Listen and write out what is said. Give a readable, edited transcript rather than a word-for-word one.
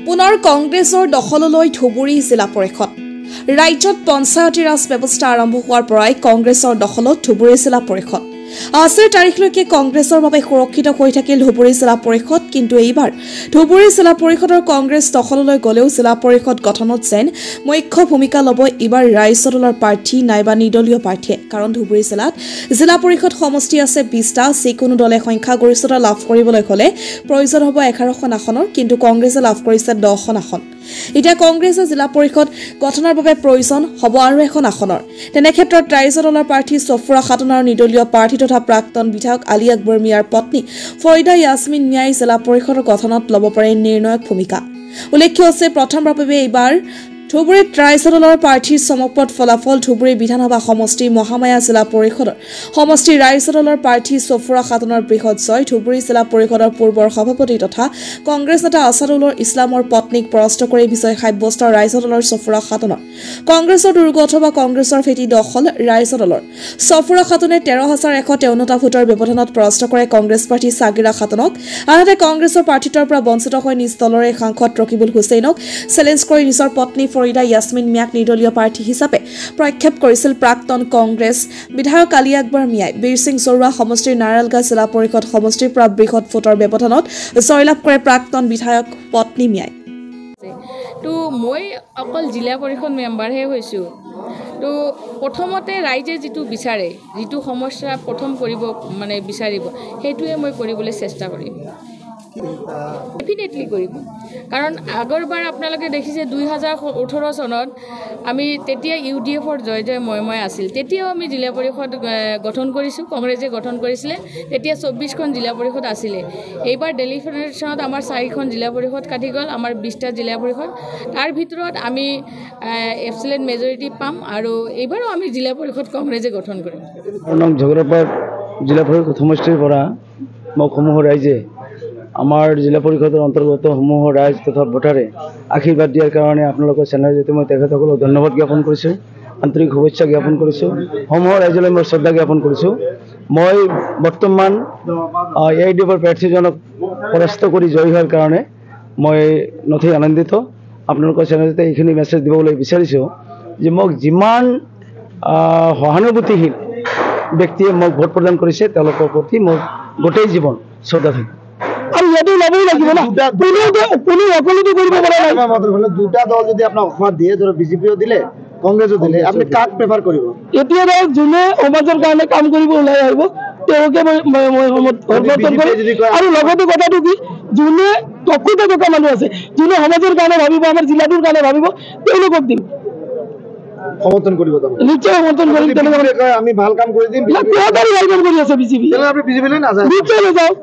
পুনৰ কংগ্ৰেছৰ দখললৈ ধুবুৰী জিলা পৰিষদ ৰাজ্যত পঞ্চায়তী ৰাজ ব্যৱস্থা আৰম্ভ হোৱাৰ পৰাই কংগ্ৰেছৰ দখলত ধুবুৰী জিলা পৰিষদ আজিৰ তাৰিখলৈকে কংগ্ৰেছৰ বাবে সুৰক্ষিত হৈ থাকিল ধুবুৰী জিলা পৰিষদ কিন্তু এইবাৰ ধুবুৰী জিলা পৰিষদৰ কংগ্ৰেছ দখললৈ গলেও জিলা পৰিষদ গঠনত যেন মুখ্য ভূমিকা ল'ব এইবাৰ ৰাইজৰ দলৰ প্ৰাৰ্থী নাইবা নিৰ্দলীয় প্ৰাৰ্থীয়ে কাৰণ ধুবুৰী জিলাত জিলা পৰিষদ সমষ্টি আছে 20টা যিকোনো দলে সংখ্যাগৰিষ্ঠতা লাভ কৰিবলৈ হলে প্ৰয়োজন হ'ব 11খন আসনৰ কিন্তু কংগ্ৰেছে লাভ কৰিছে 10খন আসন এতিয়া কংগ্ৰেছে জিলা পৰিষদ গঠনৰ বাবে প্ৰয়োজন হ'ব আৰু এখন আসনৰ তেনে ক্ষেত্ৰত ৰাইজৰ দলৰ প্ৰাৰ্থী সফুৰা খাতুন আৰু নিৰ্দলীয় প্ৰাৰ্থী তথা প্ৰাক্তন বিধায়ক আলী আকবৰ মিয়াৰ পত্নী ফৰিদা ইয়াসমিন মিয়াই জিলা পৰিষদৰ গঠনত ল'ব পাৰে নিৰ্ণায়ক ভূমিকা উল্লেখ্য আছে প্ৰথমবাৰৰ বাবে এইবাৰ ধুবুৰীত ৰাইজৰ দলৰ প্ৰাৰ্থীৰ চমকপ্ৰদ ফলাফল ধুবুৰী বিধানসভা সমষ্টি মহামায়া জিলা পৰিষদৰ সমষ্টি ৰাইজৰ দলৰ প্ৰাৰ্থী সফুৰা খাতুনৰ বৃহৎ জয় ধুবুৰী জিলা পৰিষদৰ পূৰ্বৰ সভাপতি তথা কংগ্ৰেছ নেতা আছাদুলৰ ইছলামৰ পত্নীক পৰাস্ত কৰি বিজয় সাব্যস্ত ৰাইজৰ দলৰ সফুৰা খাতুনৰ কংগ্ৰেছৰ দুৰ্গ অথবা কংগ্ৰেছৰ ফেটি দখল ৰাইজৰ দলৰ সফুৰা খাতুনে 13,153টা ভোটৰ ব্যৱধানত পৰাস্ত কৰে কংগ্ৰেছ প্ৰাৰ্থী সাগিৰা খাতুনক আনহাতে কংগ্ৰেছৰ প্ৰাৰ্থীত্বৰ পৰা বঞ্চিত হৈ নিজ দলৰে সাংসদ ৰকিবুল হুছেইনক চেলেঞ্জ কৰি নিজৰ পত্নী ফৰিদা ইয়াসমিন মিয়াক নিৰ্দলীয় প্ৰাৰ্থী হিচাপে প্ৰক্ষেপ কৰিছিল প্ৰাক্তন কংগ্ৰেছ বিধায়ক আলী আকবৰ মিয়াই বীৰ সিং জৰুৱা সমষ্টিৰ নাৰায়লগাঁও জিলা পৰিষদ সমষ্টিৰ পৰা বৃহৎ ভোটৰ ব্যৱধানত জয়লাভ কৰে প্ৰাক্তন বিধায়ক পত্নী মিয়াই তো মই অকল জিলা পৰিষদ মেম্বাৰহে হৈছোঁ তো প্ৰথমতে ৰাইজে যিটো বিচাৰে যিটো সমস্যা প্ৰথম কৰিব মানে বিচাৰিব সেইটোৱে মই কৰিবলৈ চেষ্টা কৰিম ডেফিনেটলি কৰিব কাৰণ আগৰবাৰ আপোনালোকে দেখিছে 2018 চনত আমি তেতিয়া UDFৰ জয় জয় মই আছিল তেতিয়াও আমি জিলা পৰিষদ গঠন কৰিছোঁ কংগ্ৰেছে গঠন কৰিছিলে তেতিয়া 24খন জিলা পৰিষদ আছিলে এইবাৰ ডেলিফাৰেশ্যনত আমাৰ 4খন জিলা পৰিষদ কাটি গ'ল আমাৰ 20টা জিলা পৰিষদ তাৰ ভিতৰত আমি এফচিলেণ্ট মেজৰিটি পাম আৰু এইবাৰো আমি জিলা পৰিষদ কংগ্ৰেছে গঠন কৰিম ঝগড়াপাট জিলা পৰিষদ সমষ্টিৰ পৰা সমূহ ৰাইজে আমাৰ জিলা পৰিষদৰ অন্তৰ্গত সমূহ ৰাইজ তথা ভোটাৰে আশীৰ্বাদ দিয়াৰ কাৰণে আপোনালোকৰ চেনেলৰ জৰিয়তে মই তেখেতসকলক ধন্যবাদ জ্ঞাপন কৰিছোঁ আন্তৰিক শুভেচ্ছা জ্ঞাপন কৰিছোঁ সমূহ ৰাইজলৈ মই শ্ৰদ্ধা জ্ঞাপন কৰিছোঁ মই বৰ্তমান AIDFৰ প্ৰাৰ্থীজনক পৰাস্ত কৰি জয়ী হোৱাৰ কাৰণে মই নথৈ আনন্দিত আপোনালোকৰ চেনেলতে এইখিনি মেছেজ দিবলৈ বিচাৰিছোঁ যে মোক যিমান সহানুভূতিশীল ব্যক্তিয়ে মোক ভোট প্ৰদান কৰিছে তেওঁলোকৰ প্ৰতি মোৰ গোটেই জীৱন শ্ৰদ্ধা থাকিব আৰু ইয়াতে ল'বই লাগিব না কোনো অকলতো কৰিব পৰা নাই দুটা দল যদি আপোনাক অফাৰ দিয়ে ধৰক বিজেপিও দিলে কংগ্ৰেছো দিলে আপুনি কাক প্ৰেফাৰ কৰিব এতিয়া ধৰক যোনে সমাজৰ কাৰণে কাম কৰিব ওলাই আহিব তেওঁলোকে মই সমৰ্থন কৰিম আৰু লগতে কথাটো কি যোনে দক্ষত থকা মানুহ আছে যোনে সমাজৰ কাৰণে ভাবিব আমাৰ জিলাটোৰ কাৰণে ভাবিব তেওঁলোকক দিম সমৰ্থন কৰিব নিশ্চয় সমৰ্থন কৰিম আমি ভাল কাম কৰি দিম ভাল কাম কৰি আছে বিজেপি আপুনি বিজেপিলৈ নাযায় নিশ্চয় নাযাওঁ